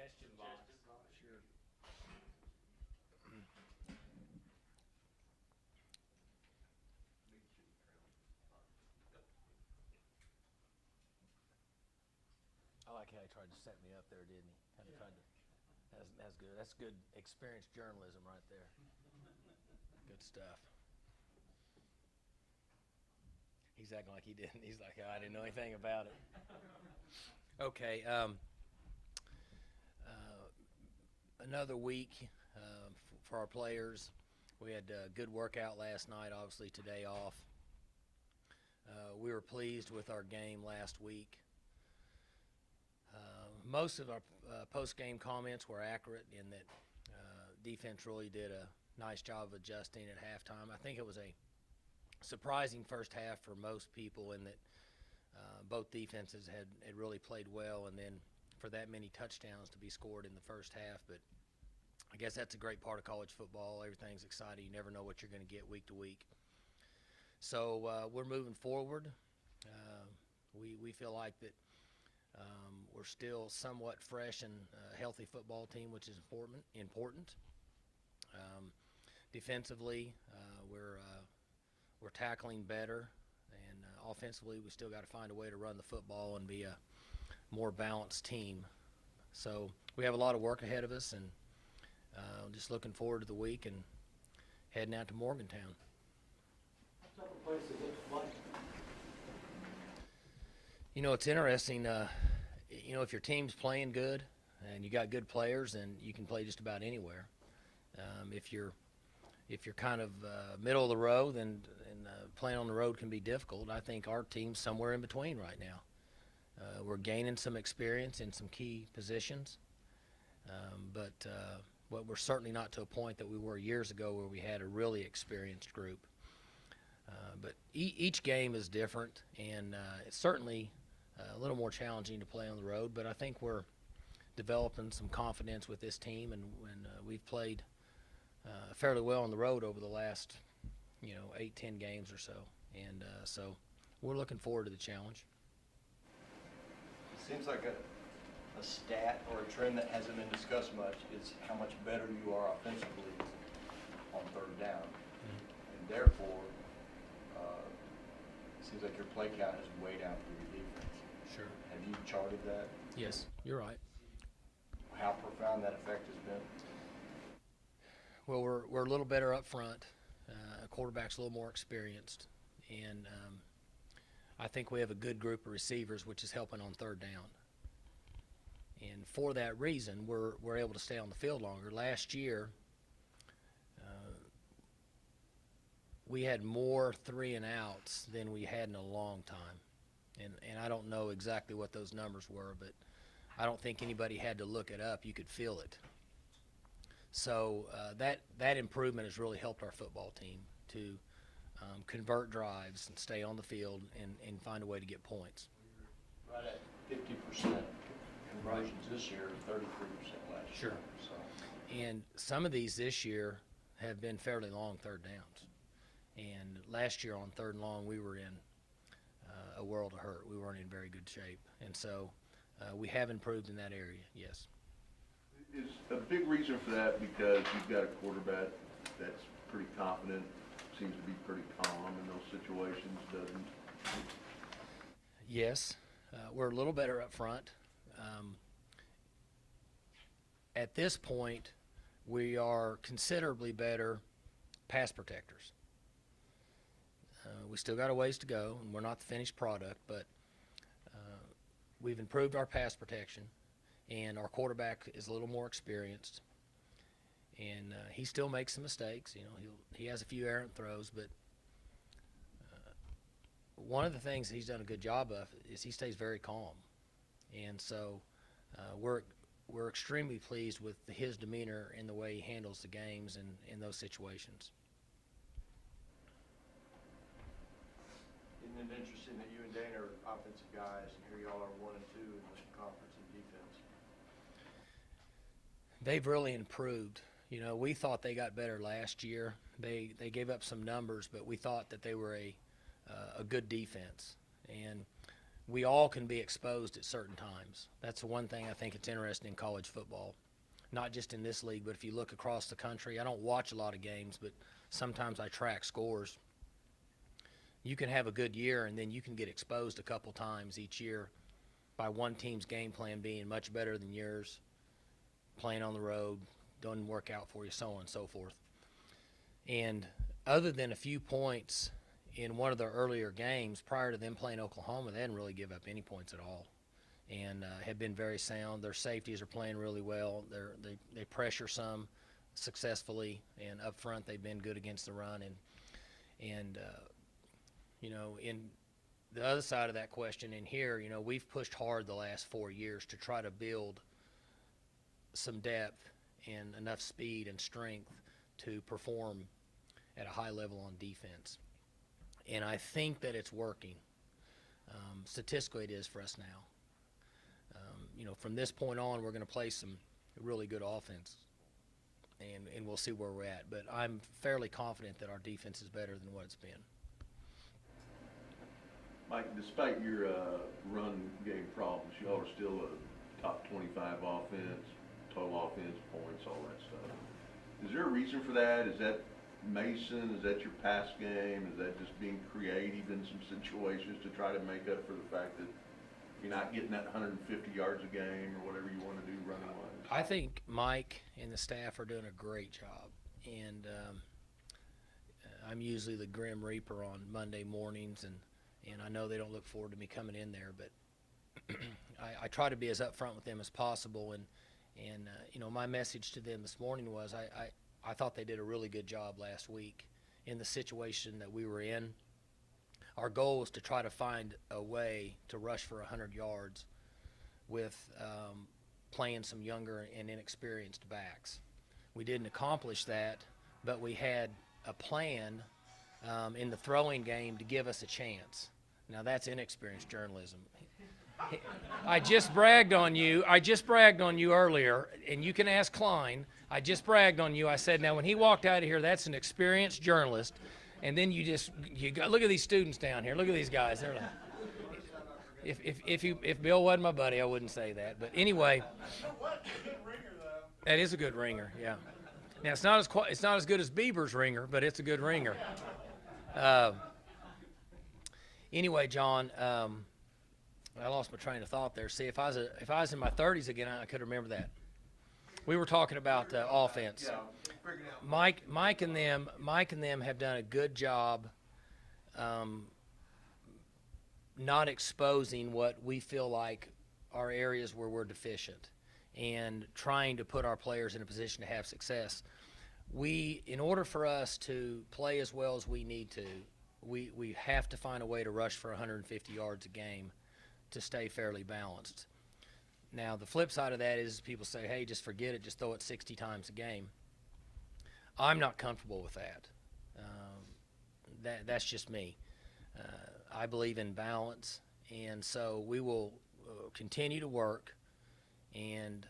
suggestion box. Sure. I like how he tried to set me up there, didn't he? Kind of tried to. That's good. That's good experienced journalism right there. Good stuff. He's acting like he didn't. He's like, oh, I didn't know anything about it. Okay. Another week for our players. We had a good workout last night. Obviously, today off. We were pleased with our game last week. Most of our post-game comments were accurate in that defense really did a nice job of adjusting at halftime. I think it was a surprising first half for most people in that both defenses had really played well, and then for that many touchdowns to be scored in the first half. But I guess that's a great part of college football. Everything's exciting. You never know what you're going to get week to week. So we're moving forward. We feel like that we're still somewhat fresh and a healthy football team, which is important. Defensively, we're tackling better, and offensively, we still got to find a way to run the football and be a more balanced team. So we have a lot of work ahead of us, and just looking forward to the week and heading out to Morgantown. What type of place is it to play? You know, it's interesting. If your team's playing good and you got good players, then you can play just about anywhere. If you're kind of middle of the road, then playing on the road can be difficult. I think our team's somewhere in between right now. We're gaining some experience in some key positions, but we're certainly not to a point that we were years ago where we had a really experienced group. But each game is different, and it's certainly a little more challenging to play on the road, but I think we're developing some confidence with this team, and we've played fairly well on the road over the last 8-10 games or so, and so we're looking forward to the challenge. It seems like a stat or a trend that hasn't been discussed much is how much better you are offensively on third down, and therefore it seems like your play count has weighed out for your defense. Sure. Have you charted that? Yes, you're right. How profound that effect has been? Well, we're a little better up front. A quarterback's a little more experienced, and I think we have a good group of receivers, which is helping on third down. And for that reason, we're able to stay on the field longer. Last year, we had more 3-and-outs than we had in a long time. And I don't know exactly what those numbers were, but I don't think anybody had to look it up. You could feel it. So that improvement has really helped our football team to convert drives and stay on the field and find a way to get points. Right at 50% conversions this year, 33% last Sure. year. So. And some of these this year have been fairly long third downs. And last year on third and long, we were in a world of hurt. We weren't in very good shape. And so we have improved in that area, yes. Is a big reason for that because you've got a quarterback that's pretty confident, seems to be pretty calm in those situations, doesn't? Yes, we're a little better up front. At this point, we are considerably better pass protectors. We still got a ways to go, and we're not the finished product, but we've improved our pass protection, and our quarterback is a little more experienced. And he still makes some mistakes. He has a few errant throws, but one of the things he's done a good job of is he stays very calm. And so we're extremely pleased with his demeanor and the way he handles the games and in those situations. Isn't it interesting that you and Dana are offensive guys, and here y'all are 1 and 2 in the conference in defense? They've really improved. We thought they got better last year. They gave up some numbers, but we thought that they were a good defense. And we all can be exposed at certain times. That's the one thing I think it's interesting in college football, not just in this league, but if you look across the country. I don't watch a lot of games, but sometimes I track scores. You can have a good year, and then you can get exposed a couple times each year by one team's game plan being much better than yours, playing on the road, doesn't work out for you, so on and so forth. And other than a few points in one of their earlier games prior to them playing Oklahoma, they didn't really give up any points at all, and have been very sound. Their safeties are playing really well. They pressure some successfully, and up front they've been good against the run. And you know, in the other side of that question in here, you know, we've pushed hard the last 4 years to try to build some depth and enough speed and strength to perform at a high level on defense. And I think that it's working. Statistically, it is for us now. You know, from this point on, we're going to play some really good offense, and we'll see where we're at. But I'm fairly confident that our defense is better than what it's been. Mike, despite your run game problems, you all are still a top 25 offense, total offense, points, all that stuff. Is there a reason for that? Is that Mason? Is that your pass game? Is that just being creative in some situations to try to make up for the fact that you're not getting that 150 yards a game or whatever you want to do running-wise? I think Mike and the staff are doing a great job. And I'm usually the Grim Reaper on Monday mornings, and I know they don't look forward to me coming in there, but I try to be as upfront with them as possible. And you know, my message to them this morning was I thought they did a really good job last week in the situation that we were in. Our goal was to try to find a way to rush for 100 yards with playing some younger and inexperienced backs. We didn't accomplish that, but we had a plan in the throwing game to give us a chance. Now that's inexperienced journalism. I just bragged on you earlier, and you can ask Klein. I just bragged on you. I said, now when he walked out of here, that's an experienced journalist. And then look at these students down here. Look at these guys. They're like, if Bill wasn't my buddy, I wouldn't say that. But anyway, that is a good ringer. Yeah. Now it's not as good as Bieber's ringer, but it's a good ringer. Anyway, John, I lost my train of thought there. See, if I was in my 30s again, I could remember that. We were talking about offense. Mike and them have done a good job not exposing what we feel like are areas where we're deficient and trying to put our players in a position to have success. In order for us to play as well as we need to, we have to find a way to rush for 150 yards a game to stay fairly balanced. Now, the flip side of that is people say, hey, just forget it, just throw it 60 times a game. I'm not comfortable with that. That's just me. I believe in balance, and so we will continue to work and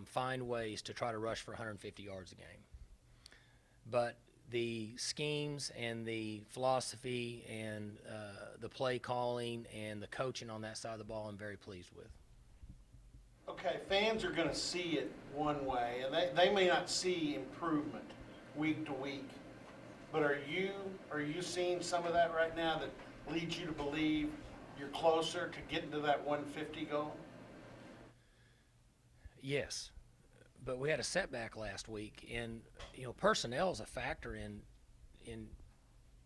find ways to try to rush for 150 yards a game. But the schemes and the philosophy and the play calling and the coaching on that side of the ball, I'm very pleased with. Okay, fans are going to see it one way, and they may not see improvement week to week. But are you seeing some of that right now that leads you to believe you're closer to getting to that 150 goal? Yes, but we had a setback last week, and you know, personnel is a factor in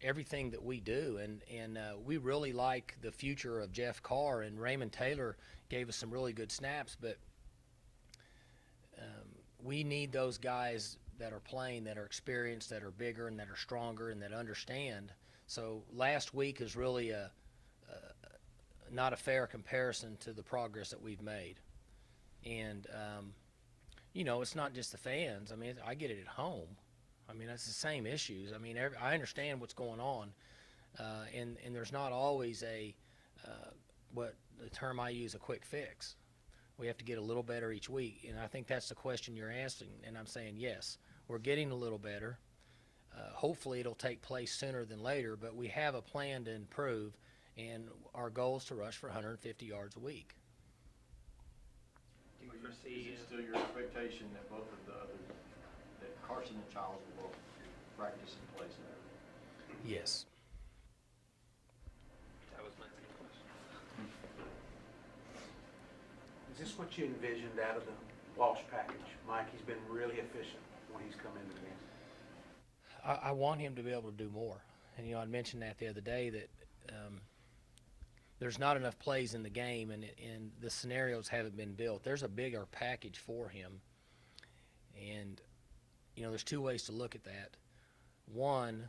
everything that we do, and we really like the future of Jeff Carr, and Raymond Taylor gave us some really good snaps, but we need those guys that are playing, that are experienced, that are bigger, and that are stronger, and that understand. So last week is really not a fair comparison to the progress that we've made. And, you know, it's not just the fans. I mean, I get it at home. I mean, that's the same issues. I mean, I understand what's going on. And there's not always what the term I use, a quick fix. We have to get a little better each week. And I think that's the question you're asking. And I'm saying, yes, we're getting a little better. Hopefully it'll take place sooner than later, but we have a plan to improve. and our goal is to rush for 150 yards a week. Is it still your expectation that both of the others, that Carson and Childs will both practice in place and everything? Yes. That was my main question. Is this what you envisioned out of the Walsh package? Mike, he's been really efficient when he's come into the game. I want him to be able to do more. And, I mentioned that the other day that there's not enough plays in the game, and the scenarios haven't been built. There's a bigger package for him. And, there's two ways to look at that. One,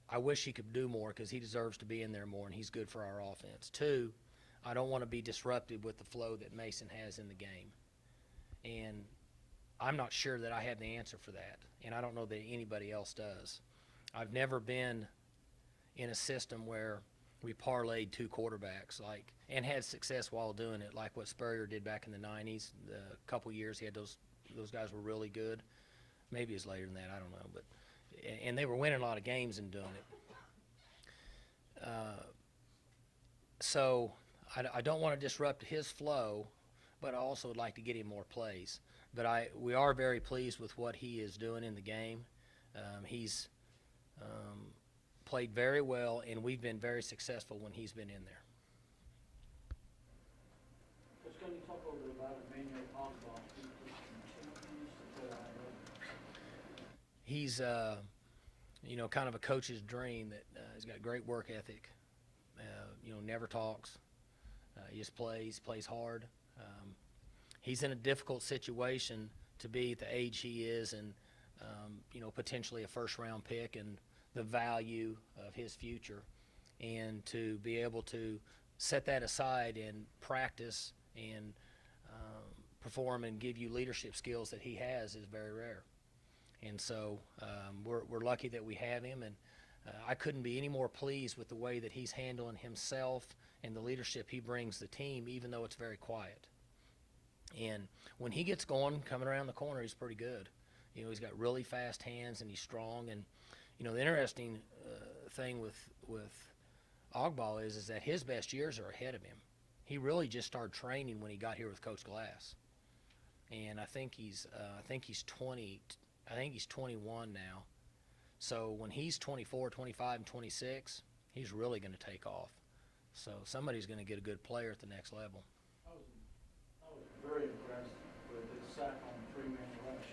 I wish he could do more because he deserves to be in there more, and he's good for our offense. Two, I don't want to be disruptive with the flow that Mason has in the game. And I'm not sure that I have the answer for that, and I don't know that anybody else does. I've never been in a system where we parlayed two quarterbacks and had success while doing it, like what Spurrier did back in the 90s. The couple years he had those guys were really good. Maybe it's later than that, I don't know. And they were winning a lot of games and doing it. So I don't want to disrupt his flow, but I also would like to get him more plays. But we are very pleased with what he is doing in the game. He's played very well, and we've been very successful when he's been in there. Coach Gundy, talk a little bit about Emmanuel Ogbah. He continues to play high level. He's, kind of a coach's dream that he's got great work ethic. Never talks. He just plays hard. He's in a difficult situation to be at the age he is, and potentially a first-round pick, and the value of his future, and to be able to set that aside and practice and perform and give you leadership skills that he has is very rare. And so we're lucky that we have him, and I couldn't be any more pleased with the way that he's handling himself and the leadership he brings the team, even though it's very quiet. And when he gets going, coming around the corner, he's pretty good. He's got really fast hands, and he's strong. And the interesting thing with Ogbah is that his best years are ahead of him. He really just started training when he got here with Coach Glass, and I think he's 20. I think he's 21 now. So when he's 24, 25, and 26, he's really going to take off. So somebody's going to get a good player at the next level. I was very impressed with his sack on the 3-man rush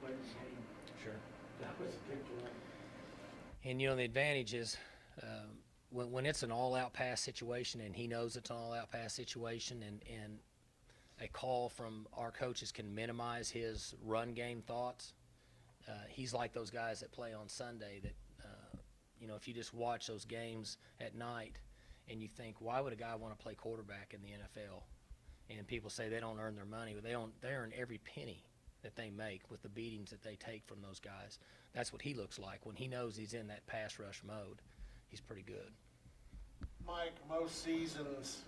late in the game. Sure. That was a big play. And the advantage is when it's an all-out pass situation, and he knows it's an all-out pass situation, and a call from our coaches can minimize his run game thoughts. He's like those guys that play on Sunday that, if you just watch those games at night and you think, why would a guy want to play quarterback in the NFL? And people say they don't earn their money, but they earn every penny that they make with the beatings that they take from those guys. That's what he looks like. When he knows he's in that pass rush mode, he's pretty good. Mike, most seasons,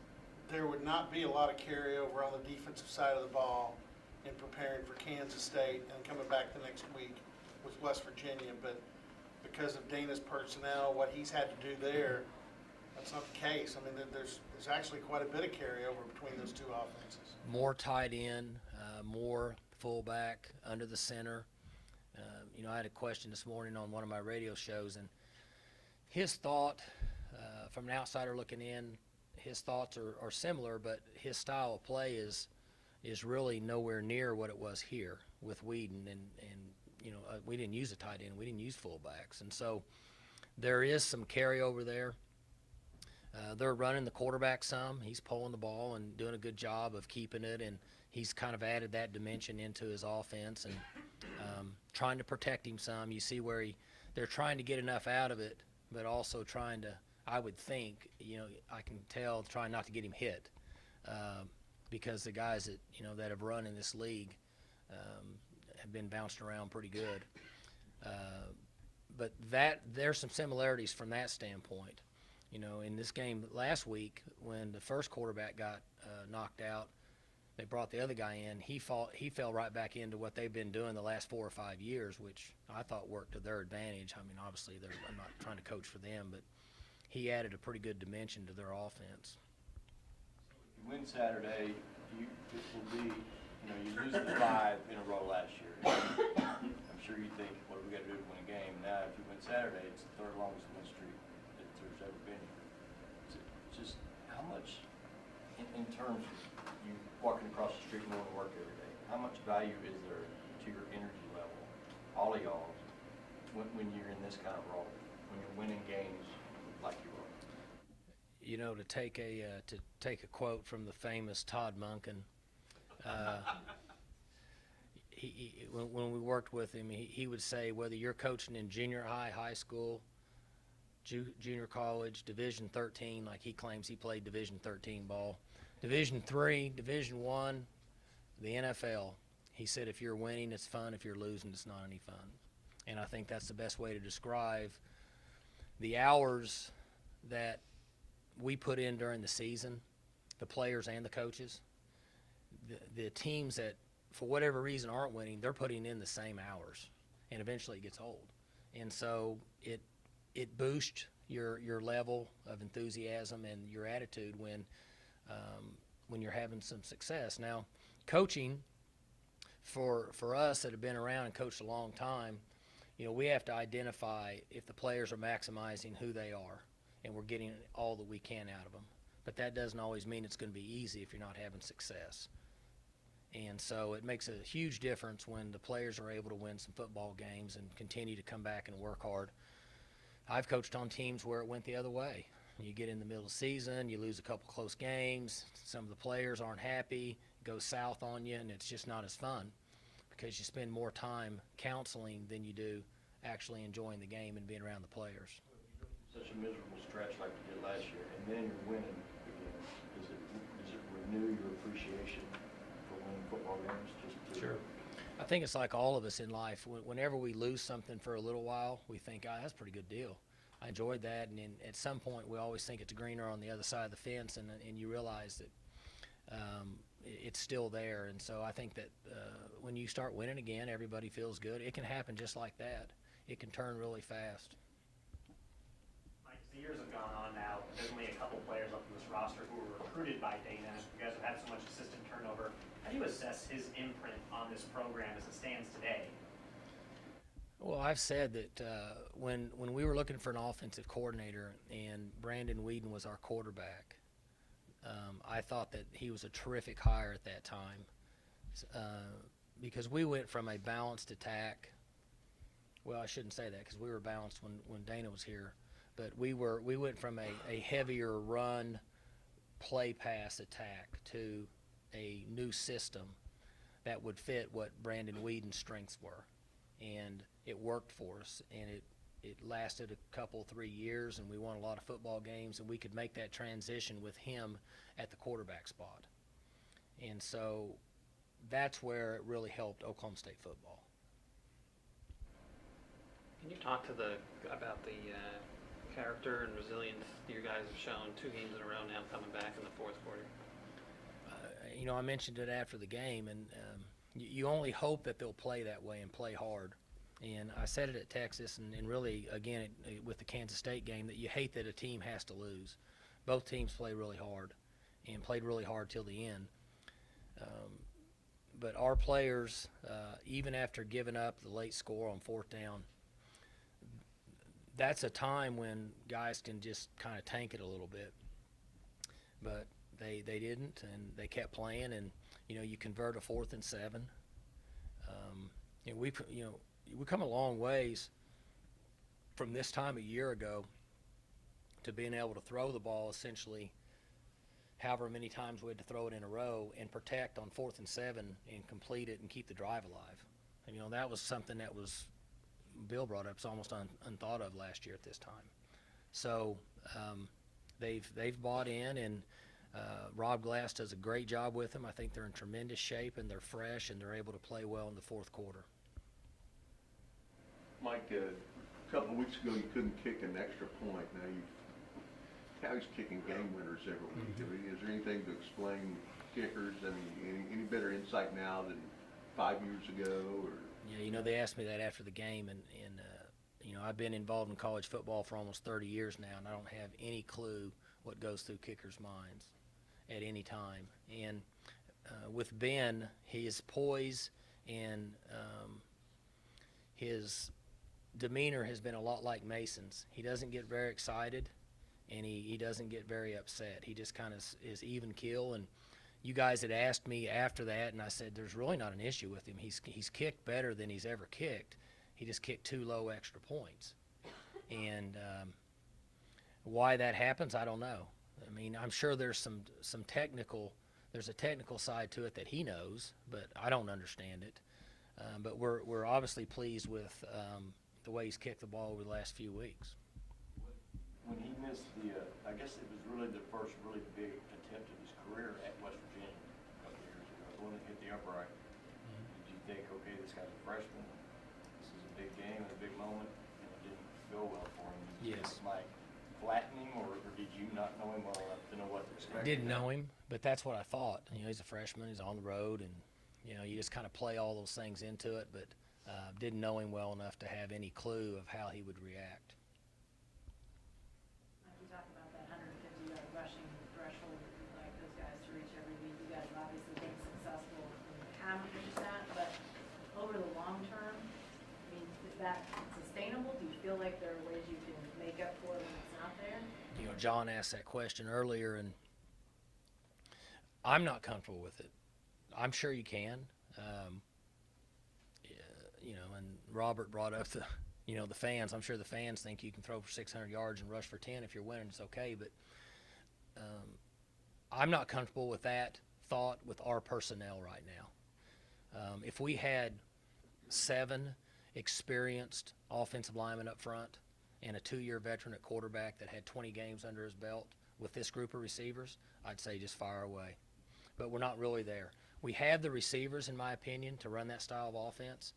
there would not be a lot of carryover on the defensive side of the ball in preparing for Kansas State and coming back the next week with West Virginia. But because of Dana's personnel, what he's had to do there, that's not the case. I mean, there's actually quite a bit of carryover between those two offenses. More tight end, more fullback under the center. I had a question this morning on one of my radio shows, and his thought, from an outsider looking in, his thoughts are similar, but his style of play is really nowhere near what it was here with Whedon, and we didn't use a tight end, we didn't use fullbacks, and so there is some carryover there. They're running the quarterback some. He's pulling the ball and doing a good job of keeping it, and he's kind of added that dimension into his offense and trying to protect him some. You see where they're trying to get enough out of it, but also trying to, I would think, I can tell, trying not to get him hit, because the guys that have run in this league have been bounced around pretty good. But there's some similarities from that standpoint. In this game last week, when the first quarterback got knocked out, they brought the other guy in. He fell right back into what they've been doing the last 4 or 5 years, which I thought worked to their advantage. I mean, obviously, I'm not trying to coach for them, but he added a pretty good dimension to their offense. If you win Saturday, it will be, you lose the 5 in a row last year. I'm sure you think, what do we got to do to win a game? Now, if you win Saturday, it's the 3rd longest win streak that there's ever been here. Just how much, in terms of you walking across the street and going to work every day, how much value is there to your energy level, all of y'all, when you're in this kind of role, when you're winning games like you are? To take a quote from the famous Todd Monken, when we worked with him, he would say, whether you're coaching in junior high, high school, junior college, Division 13, like he claims he played Division 13 ball, Division 3, Division 1, the NFL, he said if you're winning, it's fun. If you're losing, it's not any fun. And I think that's the best way to describe the hours that we put in during the season, the players and the coaches. The teams that, for whatever reason, aren't winning, they're putting in the same hours, and eventually it gets old. And so it boosts your level of enthusiasm and your attitude when you're having some success. Now, coaching, for us that have been around and coached a long time, we have to identify if the players are maximizing who they are and we're getting all that we can out of them. But that doesn't always mean it's going to be easy if you're not having success. And so it makes a huge difference when the players are able to win some football games and continue to come back and work hard. I've coached on teams where it went the other way. You get in the middle of the season, you lose a couple close games, some of the players aren't happy, it goes south on you, and it's just not as fun because you spend more time counseling than you do actually enjoying the game and being around the players. Such a miserable stretch like you did last year, and then you're winning again. Does it renew your appreciation for winning football games? Sure. I think it's like all of us in life. Whenever we lose something for a little while, we think, that's a pretty good deal. I enjoyed that, and then at some point we always think it's greener on the other side of the fence, and you realize that it's still there. And so I think that when you start winning again, everybody feels good. It can happen just like that. It can turn really fast. Mike, as the years have gone on now, there's only a couple players up in this roster who were recruited by Dana. You guys have had so much assistant turnover. How do you assess his imprint on this program as it stands today? Well, I've said that when we were looking for an offensive coordinator and Brandon Weeden was our quarterback, I thought that he was a terrific hire at that time because we went from a balanced attack. Well, I shouldn't say that because we were balanced when Dana was here, but we went from a heavier run, play pass attack to a new system that would fit what Brandon Weeden's strengths were. And it worked for us, and it lasted a couple, 3 years, and we won a lot of football games, and we could make that transition with him at the quarterback spot. And so that's where it really helped Oklahoma State football. Can you talk about the character and resilience you guys have shown 2 games in a row now coming back in the fourth quarter? I mentioned it after the game, and you only hope that they'll play that way and play hard. And I said it at Texas, and really, again, with the Kansas State game, that you hate that a team has to lose. Both teams play really hard and played really hard till the end. But our players, even after giving up the late score on 4th down, that's a time when guys can just kind of tank it a little bit. But they didn't, and they kept playing, and you convert a 4th and 7. We come a long ways from this time a year ago to being able to throw the ball essentially however many times we had to throw it in a row and protect on 4th and 7 and complete it and keep the drive alive. And that was something that was Bill brought up. It's almost unthought of last year at this time. So they've bought in, and Rob Glass does a great job with them. I think they're in tremendous shape, and they're fresh, and they're able to play well in the fourth quarter. Mike, a couple of weeks ago you couldn't kick an extra point. Now Cowboys kicking game winners every week. I mean, is there anything to explain kickers? I mean, any better insight now than 5 years ago? Or Yeah, they asked me that after the game, and I've been involved in college football for almost 30 years now, and I don't have any clue what goes through kickers' minds at any time. And with Ben, his poise and his demeanor has been a lot like Mason's. He doesn't get very excited, and he doesn't get very upset. He just kind of is even keel. And you guys had asked me after that, and I said there's really not an issue with him. He's kicked better than he's ever kicked. He just kicked 2 low extra points. And why that happens, I don't know. I mean, I'm sure there's some technical, there's a technical side to it that he knows, but I don't understand it. But we're obviously pleased with the way he's kicked the ball over the last few weeks. When he missed I guess it was really the first really big attempt of his career at West Virginia a couple of years ago, the one that hit the upright. Did you think, okay, this guy's a freshman, this is a big game and a big moment, and it didn't go well for him? Did you Yes. think Mike flatten him, or did you not know him well enough to know what to expect? Didn't know him, but that's what I thought. He's a freshman, he's on the road, and you just kind of play all those things into it, but didn't know him well enough to have any clue of how he would react. Like you talk about that 150-yard rushing threshold, you'd like those guys to reach every week. You guys have obviously been successful and haven't reached that, but over the long term, I mean, is that sustainable? Do you feel like there are ways you can make up for it when it's not there? John asked that question earlier, and I'm not comfortable with it. I'm sure you can. And Robert brought up the fans. I'm sure the fans think you can throw for 600 yards and rush for 10 if you're winning. It's okay, but I'm not comfortable with that thought with our personnel right now. If we had 7 experienced offensive linemen up front and a 2-year veteran at quarterback that had 20 games under his belt with this group of receivers, I'd say just fire away. But we're not really there. We have the receivers, in my opinion, to run that style of offense.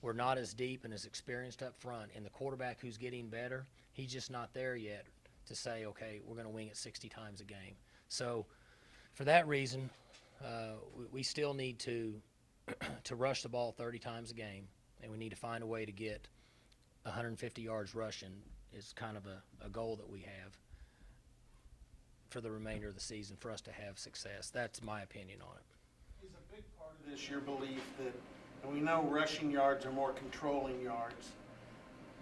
We're not as deep and as experienced up front, and the quarterback who's getting better, he's just not there yet to say, okay, we're going to wing it 60 times a game. So for that reason, we still need to rush the ball 30 times a game, and we need to find a way to get 150 yards rushing is kind of a goal that we have for the remainder of the season for us to have success. That's my opinion on it. Is a big part of this your belief that, and we know rushing yards are more controlling yards,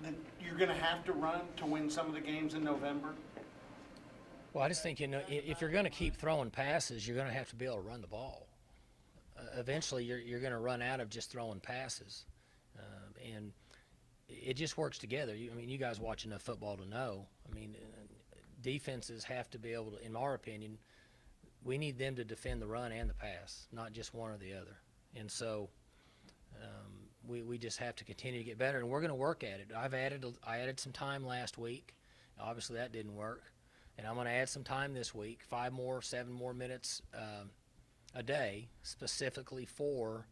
that you're going to have to run to win some of the games in November? Well, I just think, if you're going to keep throwing passes, you're going to have to be able to run the ball. Eventually, you're going to run out of just throwing passes. And it just works together. You guys watch enough football to know. Defenses have to be able to, in our opinion, we need them to defend the run and the pass, not just one or the other. And so we just have to continue to get better, and we're going to work at it. I added some time last week. Obviously, that didn't work. And I'm going to add some time this week, 7 more minutes a day, specifically for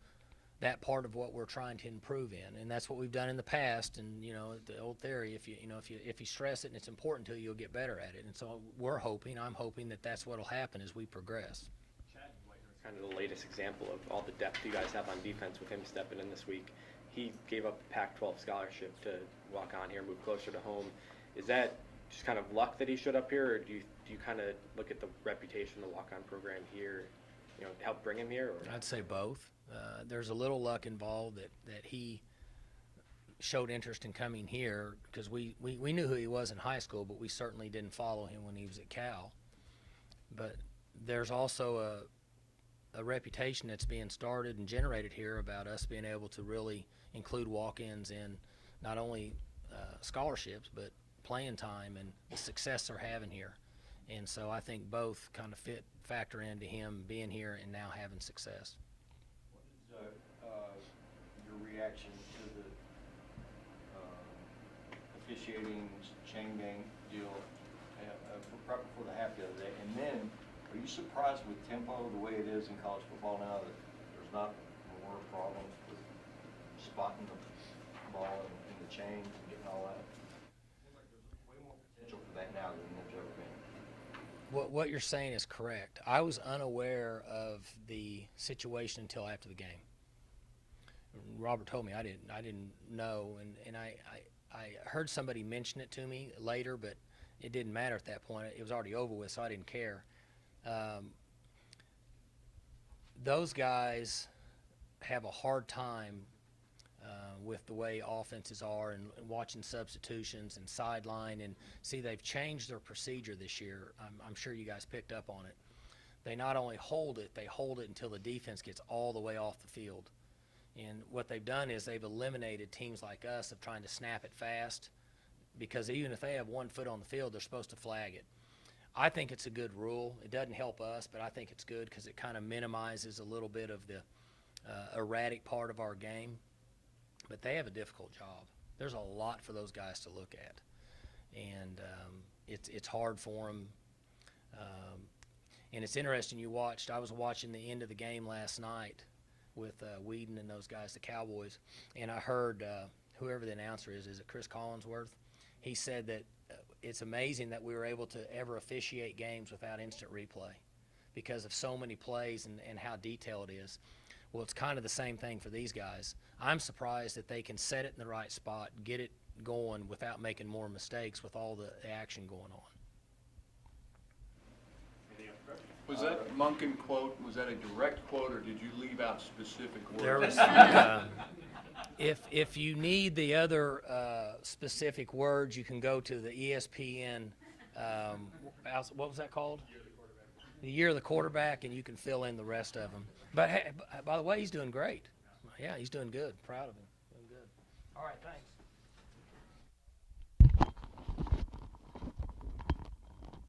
that part of what we're trying to improve in. And that's what we've done in the past. And the old theory, if you stress it and it's important to you, you'll get better at it. And so I'm hoping that that's what'll happen as we progress. Kind of the latest example of all the depth you guys have on defense with him stepping in this week. He gave up a Pac-12 scholarship to walk on here, move closer to home. Is that just kind of luck that he showed up here, or do you kind of look at the reputation of the walk-on program here, help bring him here? Or? I'd say both. There's a little luck involved that he showed interest in coming here, because we knew who he was in high school, but we certainly didn't follow him when he was at Cal. But there's also a reputation that's being started and generated here about us being able to really include walk-ins in not only scholarships, but playing time and the success they're having here. And so I think both kind of factor into him being here and now having success. What is your reaction to the officiating chain gang deal for the half the other day? And then, are you surprised with tempo the way it is in college football now, that there's not more problems with spotting the ball in the chains and getting all that? Seems like there's way more potential for that now than there's ever been. What you're saying is correct. I was unaware of the situation until after the game. Robert told me. I didn't know, and I heard somebody mention it to me later, but it didn't matter at that point. It was already over with, so I didn't care. Those guys have a hard time with the way offenses are and watching substitutions and sideline. And see, they've changed their procedure this year. I'm sure you guys picked up on it. They not only hold it, they hold it until the defense gets all the way off the field. And what they've done is they've eliminated teams like us of trying to snap it fast, because even if they have 1 foot on the field, they're supposed to flag it. I think it's a good rule. It doesn't help us, but I think it's good because it kind of minimizes a little bit of the erratic part of our game. But they have a difficult job. There's a lot for those guys to look at, and it's hard for them. And it's interesting. I was watching the end of the game last night with Whedon and those guys, the Cowboys, and I heard whoever the announcer is it Chris Collinsworth? He said that it's amazing that we were able to ever officiate games without instant replay because of so many plays and how detailed it is. Well, it's kind of the same thing for these guys. I'm surprised that they can set it in the right spot, get it going without making more mistakes with all the action going on. Was that Monken quote, was that a direct quote, or did you leave out specific words? There was, if you need the other specific words, you can go to the ESPN, what was that called? The Year of the Quarterback, and you can fill in the rest of them. But hey, by the way, he's doing great. Yeah, he's doing good. Proud of him. Doing good. All right, thanks.